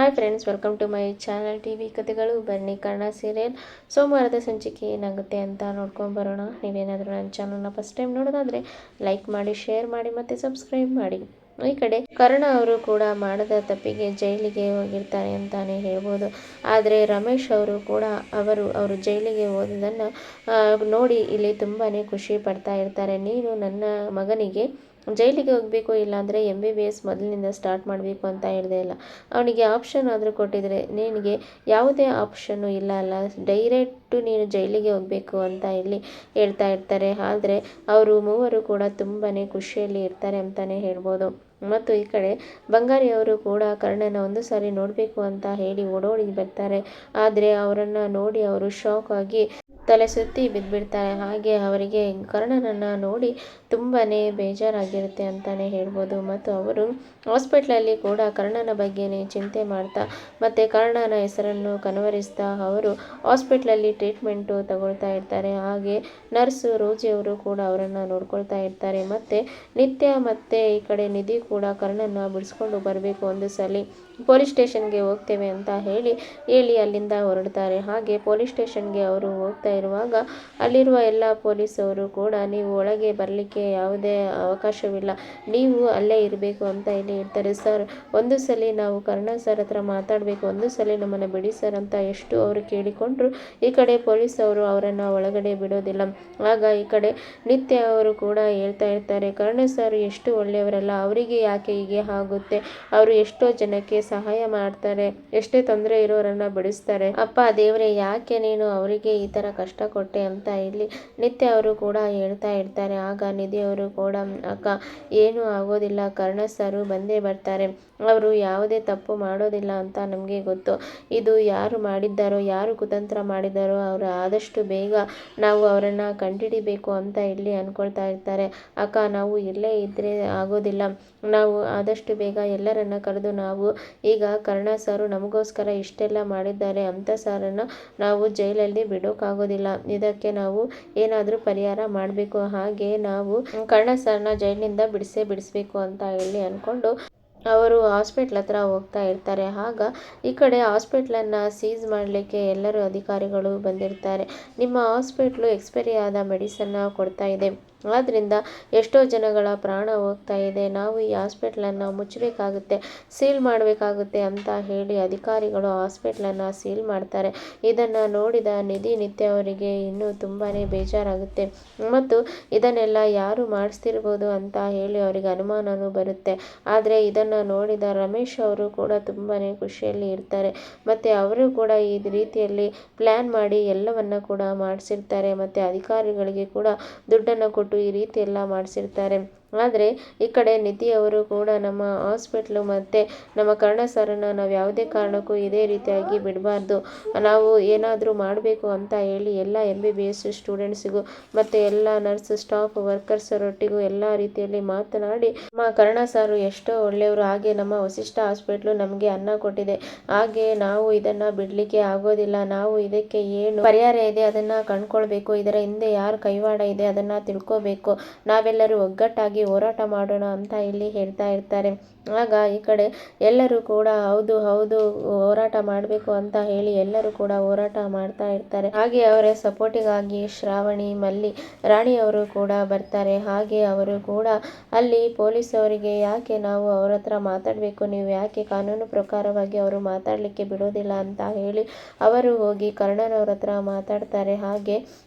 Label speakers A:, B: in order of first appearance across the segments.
A: Hi friends, welcome to my channel TV ಕಥೆಗಳು. ಬನ್ನಿ Kannada serial ಸೋಮವಾರದ ಸಂಚಿಕೆ ಏನಾಗುತ್ತೆ ಅಂತ ನೋಡ್ಕೊಂಬರೋಣ. ನೀವೇನಾದರೂ ನನ್ನ ಚಾನಲ್ನ ಫಸ್ಟ್ ಟೈಮ್ ನೋಡೋದಾದರೆ ಲೈಕ್ ಮಾಡಿ, ಶೇರ್ ಮಾಡಿ ಮತ್ತು ಸಬ್ಸ್ಕ್ರೈಬ್ ಮಾಡಿ. ಈ ಕಡೆ ಕರ್ಣ ಅವರು ಕೂಡ ಮಾಡದ ತಪ್ಪಿಗೆ ಜೈಲಿಗೆ ಹೋಗಿರ್ತಾರೆ ಅಂತಾನೆ ಹೇಳ್ಬೋದು. ಆದರೆ ರಮೇಶ್ ಅವರು ಕೂಡ ಅವರು ಜೈಲಿಗೆ ಹೋದದನ್ನು ನೋಡಿ ಇಲ್ಲಿ ತುಂಬಾ ಖುಷಿ ಪಡ್ತಾ ಇರ್ತಾರೆ. ನೀನು ನನ್ನ ಮಗನಿಗೆ ಜೈಲಿಗೆ ಹೋಗಬೇಕು, ಇಲ್ಲಾಂದರೆ MBBS ಮೊದಲಿನಿಂದ ಸ್ಟಾರ್ಟ್ ಮಾಡಬೇಕು ಅಂತ ಹೇಳಿದೆ ಇಲ್ಲ. ಅವನಿಗೆ ಆಪ್ಷನ್ ಆದರೂ ಕೊಟ್ಟಿದ್ರೆ, ನಿನಗೆ ಯಾವುದೇ ಆಪ್ಷನ್ನು ಇಲ್ಲ ಅಲ್ಲ, ಡೈರೆಕ್ಟು ನೀನು ಜೈಲಿಗೆ ಹೋಗಬೇಕು ಅಂತ ಇಲ್ಲಿ ಹೇಳ್ತಾ ಇರ್ತಾರೆ. ಆದರೆ ಅವರು ಮೂವರು ಕೂಡ ತುಂಬಾ ಖುಷಿಯಲ್ಲಿ ಇರ್ತಾರೆ ಅಂತಲೇ ಹೇಳ್ಬೋದು. ಮತ್ತು ಈ ಕಡೆ ಬಂಗಾರಿ ಅವರು ಕೂಡ ಕರ್ಣನ ಒಂದು ಸಾರಿ ನೋಡಬೇಕು ಅಂತ ಹೇಳಿ ಓಡೋಡಿ ಬರ್ತಾರೆ. ಆದರೆ ಅವರನ್ನು ನೋಡಿ ಅವರು ಶಾಕ್ ಆಗಿ ತಲೆ ಸುತ್ತಿ ಬಿದ್ದುಬಿಡ್ತಾರೆ. ಹಾಗೆ ಅವರಿಗೆ ಕರ್ಣನನ್ನು ನೋಡಿ ತುಂಬಾ ಬೇಜಾರಾಗಿರುತ್ತೆ ಅಂತಲೇ ಹೇಳ್ಬೋದು. ಮತ್ತು ಅವರು ಹಾಸ್ಪಿಟ್ಲಲ್ಲಿ ಕೂಡ ಕರ್ಣನ ಬಗ್ಗೆನೇ ಚಿಂತೆ ಮಾಡ್ತಾ ಮತ್ತು ಕರ್ಣನ ಹೆಸರನ್ನು ಕನವರಿಸ್ತಾ ಅವರು ಹಾಸ್ಪಿಟ್ಲಲ್ಲಿ ಟ್ರೀಟ್ಮೆಂಟು ತಗೊಳ್ತಾ ಇರ್ತಾರೆ. ಹಾಗೆ ನರ್ಸು ರೋಜಿಯವರು ಕೂಡ ಅವರನ್ನು ನೋಡ್ಕೊಳ್ತಾ ಇರ್ತಾರೆ. ಮತ್ತು ನಿತ್ಯ ಮತ್ತು ಈ ಕಡೆ ನಿಧಿ ಕೂಡ ಕರ್ಣನ ಬಿಡಿಸ್ಕೊಂಡು ಬರಬೇಕು, ಒಂದು ಸಲ ಪೊಲೀಸ್ ಸ್ಟೇಷನ್ಗೆ ಹೋಗ್ತೇವೆ ಅಂತ ಹೇಳಿ ಅಲ್ಲಿಂದ ಹೊರಡ್ತಾರೆ. ಹಾಗೆ ಪೊಲೀಸ್ ಸ್ಟೇಷನ್ಗೆ ಅವರು ಹೋಗ್ತಾ ಇರುವಾಗ ಅಲ್ಲಿರುವ ಎಲ್ಲ ಪೊಲೀಸವರು ಕೂಡ ನೀವು ಒಳಗೆ ಬರಲಿಕ್ಕೆ ಯಾವುದೇ ಅವಕಾಶವಿಲ್ಲ, ನೀವು ಅಲ್ಲೇ ಇರಬೇಕು ಅಂತ ಇಲ್ಲಿ ಇರ್ತಾರೆ. ಸರ್, ಒಂದು ಸಲ ನಾವು ಕರ್ಣ ಸರ್ ಹತ್ರ ಮಾತಾಡಬೇಕು, ಒಂದು ಸಲ ನಮ್ಮನ್ನು ಬಿಡಿ ಸರ್ ಅಂತ ಎಷ್ಟು ಅವರು ಕೇಳಿಕೊಂಡ್ರು ಈ ಕಡೆ ಪೊಲೀಸವರು ಅವರನ್ನು ಒಳಗಡೆ ಬಿಡೋದಿಲ್ಲ. ಆಗ ಈ ಕಡೆ ನಿತ್ಯ ಅವರು ಕೂಡ ಹೇಳ್ತಾ ಇರ್ತಾರೆ, ಕರ್ಣ ಸರ್ ಎಷ್ಟು ಒಳ್ಳೆಯವರಲ್ಲ, ಅವರಿಗೆ ಯಾಕೆ ಹೀಗೆ ಆಗುತ್ತೆ, ಅವರು ಎಷ್ಟೋ ಜನಕ್ಕೆ ಸಹಾಯ ಮಾಡ್ತಾರೆ, ಎಷ್ಟೇ ತೊಂದರೆ ಇರೋರನ್ನ ಬಿಡಿಸ್ತಾರೆ, ಅಪ್ಪ ದೇವ್ರೆ ಯಾಕೆ ನೀನು ಅವರಿಗೆ ಈ ಥರ ಕಷ್ಟ ಕೊಟ್ಟೆ ಅಂತ ಇಲ್ಲಿ ನಿತ್ಯ ಅವರು ಕೂಡ ಹೇಳ್ತಾ ಇರ್ತಾರೆ. ಆಗ ನಿಧಿ ಅವರು ಕೂಡ, ಅಕ್ಕ ಏನೂ ಆಗೋದಿಲ್ಲ, ಕರ್ಣ ಸರು ಬಂದೇ ಬರ್ತಾರೆ, ಅವರು ಯಾವುದೇ ತಪ್ಪು ಮಾಡೋದಿಲ್ಲ ಅಂತ ನಮಗೆ ಗೊತ್ತು, ಇದು ಯಾರು ಮಾಡಿದ್ದಾರೋ, ಯಾರು ಕುತಂತ್ರ ಮಾಡಿದ್ದಾರೋ ಅವರು ಆದಷ್ಟು ಬೇಗ ನಾವು ಅವರನ್ನು ಕಂಡುಹಿಡಿಬೇಕು ಅಂತ ಇಲ್ಲಿ ಅಂದ್ಕೊಳ್ತಾ ಇರ್ತಾರೆ. ಅಕ್ಕ ನಾವು ಇಲ್ಲೇ ಇದ್ದರೆ ಆಗೋದಿಲ್ಲ, ನಾವು ಆದಷ್ಟು ಬೇಗ ಎಲ್ಲರನ್ನ ಕರೆದು ನಾವು ಈಗ ಕರ್ಣ ಸರು ನಮಗೋಸ್ಕರ ಇಷ್ಟೆಲ್ಲ ಮಾಡಿದ್ದಾರೆ, ಅಂಥ ಸಾರನ್ನು ನಾವು ಜೈಲಲ್ಲಿ ಬಿಡೋಕ್ಕಾಗೋದಿಲ್ಲ, ಇದಕ್ಕೆ ನಾವು ಏನಾದರೂ ಪರಿಹಾರ ಮಾಡಬೇಕು, ಹಾಗೆ ನಾವು ಕರ್ಣ ಸರ್ನ ಜೈಲಿನಿಂದ ಬಿಡಿಸ್ಬೇಕು ಅಂತ ಹೇಳಿ ಅಂದ್ಕೊಂಡು ಅವರು ಹಾಸ್ಪಿಟ್ಲ್ ಹತ್ರ ಹೋಗ್ತಾ ಇರ್ತಾರೆ. ಆಗ ಈ ಕಡೆ ಹಾಸ್ಪಿಟ್ಲನ್ನು ಸೀಸ್ ಮಾಡಲಿಕ್ಕೆ ಎಲ್ಲರೂ ಅಧಿಕಾರಿಗಳು ಬಂದಿರ್ತಾರೆ. ನಿಮ್ಮ ಹಾಸ್ಪಿಟ್ಲು ಎಕ್ಸ್ಪೈರಿ ಆದ ಮೆಡಿಸನ್ನ ಕೊಡ್ತಾ ಇದೆ, ಆದ್ದರಿಂದ ಎಷ್ಟೋ ಜನಗಳ ಪ್ರಾಣ ಹೋಗ್ತಾ ಇದೆ, ನಾವು ಈ ಹಾಸ್ಪಿಟ್ಲನ್ನು ಮುಚ್ಚಬೇಕಾಗುತ್ತೆ, ಸೀಲ್ ಮಾಡಬೇಕಾಗುತ್ತೆ ಅಂತ ಹೇಳಿ ಅಧಿಕಾರಿಗಳು ಹಾಸ್ಪಿಟ್ಲನ್ನು ಸೀಲ್ ಮಾಡ್ತಾರೆ. ಇದನ್ನು ನೋಡಿದ ನಿತ್ಯ ಅವರಿಗೆ ಇನ್ನೂ ತುಂಬಾ ಬೇಜಾರಾಗುತ್ತೆ ಮತ್ತು ಇದನ್ನೆಲ್ಲ ಯಾರು ಮಾಡಿಸ್ತಿರ್ಬೋದು ಅಂತ ಹೇಳಿ ಅವರಿಗೆ ಅನುಮಾನವೂ ಬರುತ್ತೆ. ಆದರೆ ಇದನ್ನು ನೋಡಿದ ರಮೇಶ್ ಅವರು ಕೂಡ ತುಂಬಾ ಖುಷಿಯಲ್ಲಿ ಇರ್ತಾರೆ ಮತ್ತು ಅವರು ಕೂಡ ಈ ರೀತಿಯಲ್ಲಿ ಪ್ಲ್ಯಾನ್ ಮಾಡಿ ಎಲ್ಲವನ್ನ ಕೂಡ ಮಾಡಿಸಿರ್ತಾರೆ ಮತ್ತು ಅಧಿಕಾರಿಗಳಿಗೆ ಕೂಡ ದುಡ್ಡನ್ನು ಕೊಟ್ಟು ಈ ರೀತಿ ಎಲ್ಲ ಮಾಡಿಸಿರ್ತಾರೆ. ಆದರೆ ಈ ಕಡೆ ನಿಧಿಯವರು ಕೂಡ ನಮ್ಮ ಹಾಸ್ಪಿಟ್ಲು ಮತ್ತು ನಮ್ಮ ಕರ್ಣ ಸರನ್ನು ನಾವು ಯಾವುದೇ ಕಾರಣಕ್ಕೂ ಇದೇ ರೀತಿಯಾಗಿ ಬಿಡಬಾರ್ದು, ನಾವು ಏನಾದರೂ ಮಾಡಬೇಕು ಅಂತ ಹೇಳಿ ಎಲ್ಲ MBBS ಸ್ಟೂಡೆಂಟ್ಸಿಗೂ ಮತ್ತು ಎಲ್ಲ ನರ್ಸ್ ಸ್ಟಾಫ್ ವರ್ಕರ್ಸರೊಟ್ಟಿಗೂ ಎಲ್ಲ ರೀತಿಯಲ್ಲಿ ಮಾತನಾಡಿ, ನಮ್ಮ ಕರ್ಣ ಸಾರು ಎಷ್ಟೋ ಒಳ್ಳೆಯವರು, ಹಾಗೆ ನಮ್ಮ ವಸಿಷ್ಠ ಹಾಸ್ಪಿಟ್ಲು ನಮಗೆ ಅನ್ನ ಕೊಟ್ಟಿದೆ, ಹಾಗೆ ನಾವು ಇದನ್ನು ಬಿಡಲಿಕ್ಕೆ ಆಗೋದಿಲ್ಲ, ನಾವು ಇದಕ್ಕೆ ಏನು ಪರಿಹಾರ ಇದೆ ಅದನ್ನು ಕಂಡುಕೊಳ್ಬೇಕು, ಇದರ ಹಿಂದೆ ಯಾರು ಕೈವಾಡ ಇದೆ ಅದನ್ನು ತಿಳ್ಕೋಬೇಕು, ನಾವೆಲ್ಲರೂ ಒಗ್ಗಟ್ಟಾಗಿ ಹೋರಾಟ ಮಾಡೋಣ ಅಂತ ಇಲ್ಲಿ ಹೇಳ್ತಾ ಇರ್ತಾರೆ. ಆಗ ಈ ಕಡೆ ಎಲ್ಲರೂ ಕೂಡ ಹೌದು ಹೋರಾಟ ಮಾಡಬೇಕು ಅಂತ ಹೇಳಿ ಎಲ್ಲರೂ ಕೂಡ ಹೋರಾಟ ಮಾಡ್ತಾ ಇರ್ತಾರೆ. ಹಾಗೆ ಅವರ ಸಪೋರ್ಟಿಗಾಗಿ ಶ್ರಾವಣಿ, ಮಲ್ಲಿ, ರಾಣಿಯವರು ಕೂಡ ಬರ್ತಾರೆ. ಹಾಗೆ ಅವರು ಕೂಡ ಅಲ್ಲಿ ಪೊಲೀಸ್ ಅವರಿಗೆ ಯಾಕೆ ನಾವು ಅವ್ರ ಹತ್ರ ಮಾತಾಡಬೇಕು, ನೀವು ಯಾಕೆ ಕಾನೂನು ಪ್ರಕಾರವಾಗಿ ಅವರು ಮಾತಾಡಲಿಕ್ಕೆ ಬಿಡೋದಿಲ್ಲ ಅಂತ ಹೇಳಿ ಅವರು ಹೋಗಿ ಕರ್ಣನವ್ರ ಹತ್ರ ಮಾತಾಡ್ತಾರೆ. ಹಾಗೆ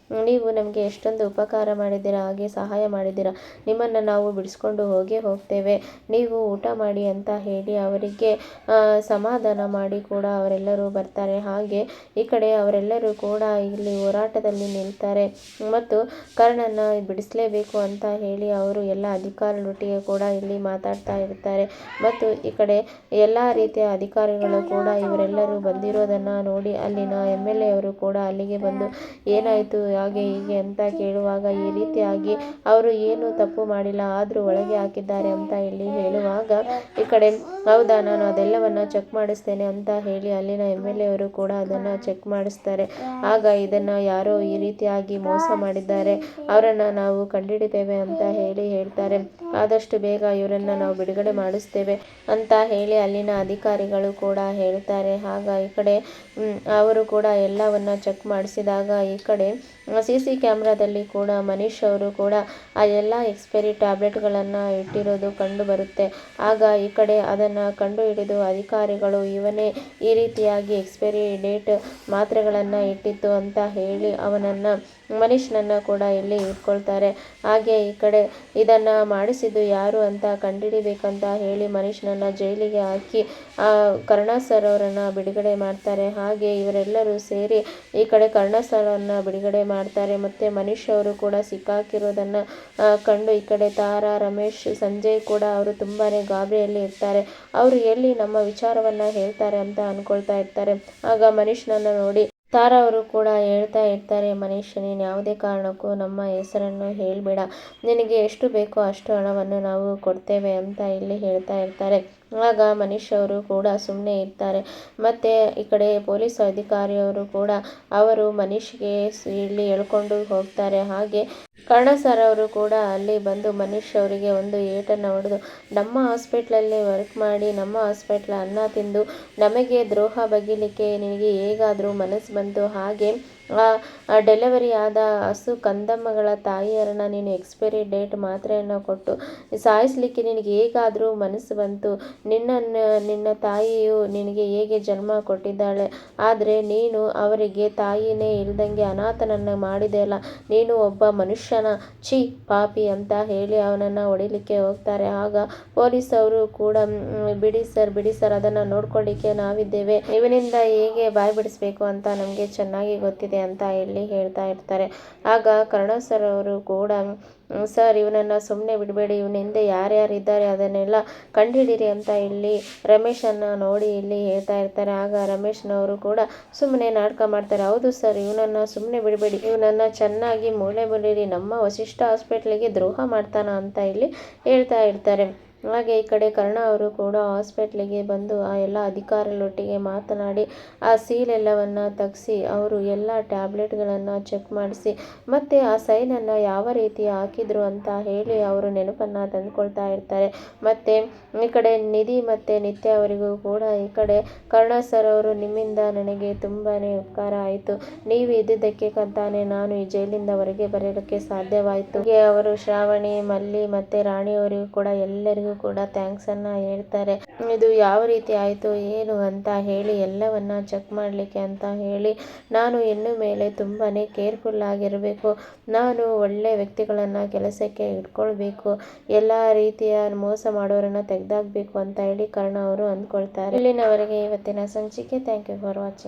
A: ನೀವು ನಮಗೆ ಎಷ್ಟೊಂದು ಉಪಕಾರ ಮಾಡಿದ್ದೀರಾ, ಹಾಗೆ ಸಹಾಯ ಮಾಡಿದ್ದೀರಾ, ನಿಮ್ಮನ್ನು ನಾವು ಬಿಡಿಸ್ಕೊಂಡು ಹೋಗ್ತೇವೆ, ನೀವು ಊಟ ಮಾಡಿ ಅಂತ ಹೇಳಿ ಅವರಿಗೆ ಸಮಾಧಾನ ಮಾಡಿ ಕೂಡ ಅವರೆಲ್ಲರೂ ಬರ್ತಾರೆ. ಹಾಗೆ ಈ ಕಡೆ ಅವರೆಲ್ಲರೂ ಕೂಡ ಇಲ್ಲಿ ಹೋರಾಟದಲ್ಲಿ ನಿಲ್ತಾರೆ ಮತ್ತು ಕರ್ಣನ ಬಿಡಿಸಲೇಬೇಕು ಅಂತ ಹೇಳಿ ಅವರು ಎಲ್ಲ ಅಧಿಕಾರಿಗಳೊಟ್ಟಿಗೆ ಕೂಡ ಇಲ್ಲಿ ಮಾತಾಡ್ತಾ ಇರ್ತಾರೆ. ಮತ್ತು ಈ ಕಡೆ ಎಲ್ಲ ರೀತಿಯ ಅಧಿಕಾರಿಗಳು ಕೂಡ ಇವರೆಲ್ಲರೂ ಬಂದಿರೋದನ್ನು ನೋಡಿ ಅಲ್ಲಿನ MLA ಅವರು ಕೂಡ ಅಲ್ಲಿಗೆ ಬಂದು ಏನಾಯಿತು ಹಾಗೆ ಹೀಗೆ ಅಂತ ಕೇಳುವಾಗ ಈ ರೀತಿಯಾಗಿ ಅವರು ಏನು ತಪ್ಪು ಮಾಡಿಲ್ಲ ಆದರೂ ಒಳಗೆ ಹಾಕಿದ್ದಾರೆ ಅಂತ ಇಲ್ಲಿ ಹೇಳುವಾಗ ಈ ಕಡೆ ಹೌದಾ, ನಾನು ಅದೆಲ್ಲವನ್ನು ಚೆಕ್ ಮಾಡಿಸ್ತೇನೆ ಅಂತ ಹೇಳಿ ಅಲ್ಲಿನ MLA ಅವರು ಕೂಡ ಅದನ್ನು ಚೆಕ್ ಮಾಡಿಸ್ತಾರೆ. ಆಗ ಇದನ್ನು ಯಾರೋ ಈ ರೀತಿಯಾಗಿ ಮೋಸ ಮಾಡಿದ್ದಾರೆ, ಅವರನ್ನು ನಾವು ಕಂಡುಹಿಡಿತೇವೆ ಅಂತ ಹೇಳ್ತಾರೆ. ಆದಷ್ಟು ಬೇಗ ಇವರನ್ನು ನಾವು ಬಿಡುಗಡೆ ಮಾಡಿಸ್ತೇವೆ ಅಂತ ಹೇಳಿ ಅಲ್ಲಿನ ಅಧಿಕಾರಿಗಳು ಕೂಡ ಹೇಳ್ತಾರೆ. ಆಗ ಈ ಕಡೆ ಅವರು ಕೂಡ ಎಲ್ಲವನ್ನ ಚೆಕ್ ಮಾಡಿಸಿದಾಗ ಈ ಕಡೆ CC ಕ್ಯಾಮ್ರಾದಲ್ಲಿ ಕೂಡ ಮನೀಶ್ ಅವರು ಕೂಡ ಆ ಎಲ್ಲ ಎಕ್ಸ್ಪೈರಿ ಟ್ಯಾಬ್ಲೆಟ್ಗಳನ್ನು ಇಟ್ಟಿರೋದು ಕಂಡು ಬರುತ್ತೆ. ಆಗ ಈ ಕಡೆ ಅದನ್ನು ಕಂಡು ಹಿಡಿದು ಅಧಿಕಾರಿಗಳು ಇವನೇ ಈ ರೀತಿಯಾಗಿ ಎಕ್ಸ್ಪೈರಿ ಡೇಟ್ ಮಾತ್ರೆಗಳನ್ನು ಇಟ್ಟಿತ್ತು ಅಂತ ಹೇಳಿ ಮನೀಶ್ನನ್ನು ಕೂಡ ಇಲ್ಲಿ ಇಟ್ಕೊಳ್ತಾರೆ. ಹಾಗೆ ಈ ಕಡೆ ಇದನ್ನು ಮಾಡಿಸಿದ್ದು ಯಾರು ಅಂತ ಕಂಡುಹಿಡಿಬೇಕಂತ ಹೇಳಿ ಮನೀಶ್ನನ್ನು ಜೈಲಿಗೆ ಹಾಕಿ ಕರುಣಾ ಸರ್ ಅವರನ್ನು ಬಿಡುಗಡೆ ಮಾಡ್ತಾರೆ. ಹಾಗೆ ಇವರೆಲ್ಲರೂ ಸೇರಿ ಈ ಕಡೆ ಕರುಣಾ ಸರ್ ಅವರನ್ನು ಬಿಡುಗಡೆ ಮಾಡ್ತಾರೆ. ಮತ್ತು ಮನೀಶ್ ಅವರು ಕೂಡ ಸಿಕ್ಕಾಕಿರೋದನ್ನು ಕಂಡು ಈ ಕಡೆ ತಾರಾ, ರಮೇಶ್, ಸಂಜಯ್ ಕೂಡ ಅವರು ತುಂಬಾ ಗಾಬರಿಯಲ್ಲಿ ಇರ್ತಾರೆ. ಅವರು ಎಲ್ಲಿ ನಮ್ಮ ವಿಚಾರವನ್ನು ಹೇಳ್ತಾರೆ ಅಂತ ಅಂದ್ಕೊಳ್ತಾ ಇರ್ತಾರೆ. ಆಗ ಮನೀಶ್ನನ್ನು ನೋಡಿ ತಾರಾ ಅವರು ಕೂಡ ಹೇಳ್ತಾ ಇರ್ತಾರೆ, ಮನೀಶ್, ನೀನು ಯಾವುದೇ ಕಾರಣಕ್ಕೂ ನಮ್ಮ ಹೆಸರನ್ನು ಹೇಳಬೇಡ, ನಿನಗೆ ಎಷ್ಟು ಬೇಕೋ ಅಷ್ಟು ಹಣವನ್ನು ನಾವು ಕೊಡ್ತೇವೆ ಅಂತ ಇಲ್ಲಿ ಹೇಳ್ತಾ ಇರ್ತಾರೆ. ಆಗ ಮನೀಶ್ ಅವರು ಕೂಡ ಸುಮ್ಮನೆ ಇರ್ತಾರೆ. ಮತ್ತು ಈ ಕಡೆ ಪೊಲೀಸ್ ಅಧಿಕಾರಿಯವರು ಕೂಡ ಅವರು ಮನೀಶ್ಗೆ ಇಲ್ಲಿ ಎಳ್ಕೊಂಡು ಹೋಗ್ತಾರೆ. ಹಾಗೆ ಕರುಣಾ ಸರ್ ಅವರು ಕೂಡ ಅಲ್ಲಿ ಬಂದು ಮನೀಶ್ ಅವರಿಗೆ ಒಂದು ಏಟನ್ನು ಹೊಡೆದು, ನಮ್ಮ ಹಾಸ್ಪಿಟ್ಲಲ್ಲಿ ವರ್ಕ್ ಮಾಡಿ ನಮ್ಮ ಹಾಸ್ಪಿಟ್ಲ ಅನ್ನ ತಿಂದು ನಮಗೆ ದ್ರೋಹ ಬಗೆಯಲಿಕ್ಕೆ ನಿನಗೆ ಹೇಗಾದರೂ ಮನಸ್ಸು ಬಂತು, ಹಾಗೆ ಡೆಲಿವರಿ ಆದ ಹಸು ಕಂದಮ್ಮಗಳ ತಾಯಿಯರನ್ನು ನೀನು ಎಕ್ಸ್ಪೈರಿ ಡೇಟ್ ಮಾತ್ರೆಯನ್ನು ಕೊಟ್ಟು ಸಾಯಿಸಲಿಕ್ಕೆ ನಿನಗೆ ಹೇಗಾದರೂ ಮನಸ್ಸು ಬಂತು, ನಿನ್ನ ತಾಯಿಯು ನಿನಗೆ ಹೇಗೆ ಜನ್ಮ ಕೊಟ್ಟಿದ್ದಾಳೆ, ಆದರೆ ನೀನು ಅವರಿಗೆ ತಾಯಿನೇ ಇಲ್ದಂಗೆ ಅನಾಥನನ್ನು ಮಾಡಿದೆಯಲ್ಲ, ನೀನು ಒಬ್ಬ ಮನುಷ್ಯನ, ಛೀ ಪಾಪಿ ಅಂತ ಹೇಳಿ ಅವನನ್ನು ಹೊಡಿಲಿಕ್ಕೆ ಹೋಗ್ತಾರೆ. ಆಗ ಪೊಲೀಸ್ ಅವರು ಕೂಡ ಬಿಡಿ ಸರ್, ಅದನ್ನು ನೋಡ್ಕೊಳ್ಳಿಕ್ಕೆ ನಾವಿದ್ದೇವೆ, ಇವನಿಂದ ಹೇಗೆ ಬಾಯಿ ಬಿಡಿಸ್ಬೇಕು ಅಂತ ನಮಗೆ ಚೆನ್ನಾಗಿ ಗೊತ್ತಿದೆ ಅಂತ ಇಲ್ಲಿ ಹೇಳ್ತಾ ಇರ್ತಾರೆ. ಆಗ ಕರುಣಾ ಸರ್ ಅವರು ಕೂಡ, ಸರ್ ಇವನನ್ನು ಸುಮ್ಮನೆ ಬಿಡಬೇಡಿ, ಇವನ ಹಿಂದೆ ಯಾರ್ಯಾರಿದ್ದಾರೆ ಅದನ್ನೆಲ್ಲ ಕಂಡುಹಿಡಿರಿ ಅಂತ ಇಲ್ಲಿ ರಮೇಶನ್ನು ನೋಡಿ ಇಲ್ಲಿ ಹೇಳ್ತಾ ಇರ್ತಾರೆ. ಆಗ ರಮೇಶ್ನವರು ಕೂಡ ಸುಮ್ಮನೆ ನಾಟಕ ಮಾಡ್ತಾರೆ. ಹೌದು ಸರ್, ಇವನನ್ನು ಸುಮ್ಮನೆ ಬಿಡಬೇಡಿ, ಇವನನ್ನು ಚೆನ್ನಾಗಿ ಮೂಲೆ ಮೂಲೆಯಲ್ಲಿ ನಮ್ಮ ವಸಿಷ್ಠ ಹಾಸ್ಪಿಟ್ಲಿಗೆ ದ್ರೋಹ ಮಾಡ್ತಾನ ಅಂತ ಇಲ್ಲಿ ಹೇಳ್ತಾ ಇರ್ತಾರೆ. ಹಾಗೆ ಈ ಕಡೆ ಕರುಣಾ ಅವರು ಕೂಡ ಹಾಸ್ಪಿಟ್ಲಿಗೆ ಬಂದು ಆ ಎಲ್ಲ ಅಧಿಕಾರಿಗಳೊಟ್ಟಿಗೆ ಮಾತನಾಡಿ ಆ ಸೀಲ್ ಎಲ್ಲವನ್ನು ತೆಗೆಸಿ ಅವರು ಎಲ್ಲ ಟ್ಯಾಬ್ಲೆಟ್ಗಳನ್ನು ಚೆಕ್ ಮಾಡಿಸಿ ಮತ್ತು ಆ ಸೈನನ್ನು ಯಾವ ರೀತಿ ಹಾಕಿದ್ರು ಅಂತ ಹೇಳಿ ಅವರು ನೆನಪನ್ನು ತಂದುಕೊಳ್ತಾ ಇರ್ತಾರೆ. ಮತ್ತು ಈ ಕಡೆ ನಿಧಿ ಮತ್ತು ನಿತ್ಯ ಅವರಿಗೂ ಕೂಡ ಈ ಕಡೆ ಕರುಣಾ ಸರ್ ಅವರು, ನಿಮ್ಮಿಂದ ನನಗೆ ತುಂಬಾ ಉಪಕಾರ ಆಯಿತು, ನೀವು ಇದ್ದಿದ್ದಕ್ಕೆ ತಾನೇ ನಾನು ಈ ಜೈಲಿಂದ ಹೊರಗೆ ಬರಲಿಕ್ಕೆ ಸಾಧ್ಯವಾಯಿತು. ಹೀಗೆ ಅವರು ಶ್ರಾವಣಿ, ಮಲ್ಲಿ ಮತ್ತು ರಾಣಿಯವರಿಗೂ ಕೂಡ ಎಲ್ಲರಿಗೂ ಕೂಡ ಥ್ಯಾಂಕ್ಸನ್ನು ಹೇಳ್ತಾರೆ. ಇದು ಯಾವ ರೀತಿ ಆಯಿತು ಏನು ಅಂತ ಹೇಳಿ ಎಲ್ಲವನ್ನ ಚೆಕ್ ಮಾಡಲಿಕ್ಕೆ ಅಂತ ಹೇಳಿ ನಾನು ಇನ್ನು ಮೇಲೆ ತುಂಬಾ ಕೇರ್ಫುಲ್ ಆಗಿರಬೇಕು, ನಾನು ಒಳ್ಳೆ ವ್ಯಕ್ತಿಗಳನ್ನು ಕೆಲಸಕ್ಕೆ ಇಟ್ಕೊಳ್ಬೇಕು, ಎಲ್ಲ ರೀತಿಯ ಮೋಸ ಮಾಡೋರನ್ನು ತೆಗೆದಾಕಬೇಕು ಅಂತ ಹೇಳಿ ಕರುಣಾ ಅವರು ಅಂದ್ಕೊಳ್ತಾರೆ. ಇಲ್ಲಿನವರೆಗೆ ಇವತ್ತಿನ ಸಂಚಿಕೆ. Thank you for watching.